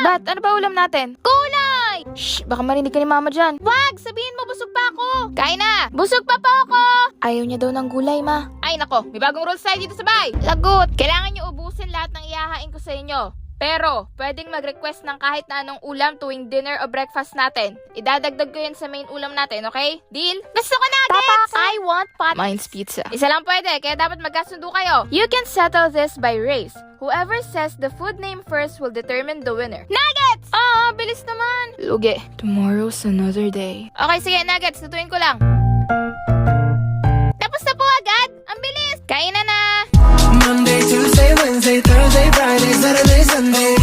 Ba't? Ano ba ulam natin? Gulay! Shh! Baka marinig ka ni mama dyan. Wag! Sabihin mo, busog pa ako! Kain na! Busog pa po ako! Ayaw niya daw ng gulay, ma. Ay nako, may bagong rules tayo dito sa bahay. Lagot! Kailangan niyo ubusin lahat ng ihahain ko sa inyo. Pero, pwedeng mag-request ng kahit na anong ulam tuwing dinner o breakfast natin. Idadagdag ko yun sa main ulam natin, okay? Deal? Gusto ko nuggets! I want pot. Mine's pizza. Isa lang pwede, kaya dapat magkasundo kayo. You can settle this by race. Whoever says the food name first will determine the winner. Nuggets! Bilis naman. Lugi. Tomorrow's another day. Okay, sige, nuggets. Tutuin ko lang. Tapos na po agad. Ang bilis. Kainan na. Monday, Tuesday, Wednesday, Thursday, Friday, Saturday, Sunday.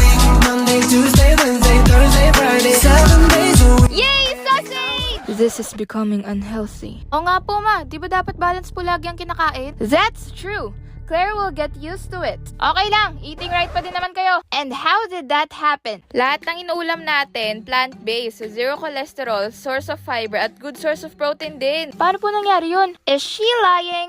Monday, Tuesday, Wednesday, Thursday, Friday, 7 days a week. Yay! Sausage! This is becoming unhealthy. O nga po, ma. Di ba dapat balance po lagi ang kinakain? That's true. Claire will get used to it. Okay lang, eating right pa din naman kayo. And how did that happen? Lahat ng inuulam natin, plant-based, so zero cholesterol, source of fiber, at good source of protein din. Paano po nangyari yun? Is she lying?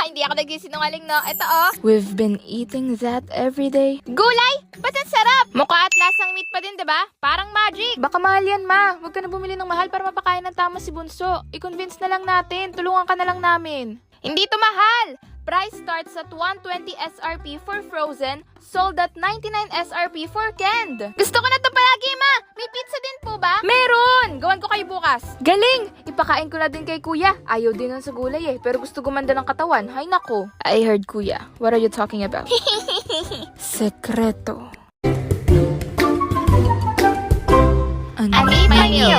Hindi ako nagsisinungaling, no? Ito, oh. We've been eating that every day. Gulay? Ba't ang sarap? Mukha at lasang meat pa din, diba? Parang magic. Baka mahal yan, ma. Huwag ka na bumili ng mahal para mapakain ng tama si Bunso. I-convince na lang natin. Tulungan ka na lang namin. Hindi to mahal. Price starts at 120 SRP for frozen, sold at 99 SRP for canned. Gusto ko na to palagi, ma! May pizza din po ba? Meron! Gawan ko kayo bukas. Galing! Ipakain ko na din kay kuya. Ayaw din nun sa gulay pero gusto gumanda ng katawan. Hay nako. I heard kuya. What are you talking about? Sekreto. Ano? Menu.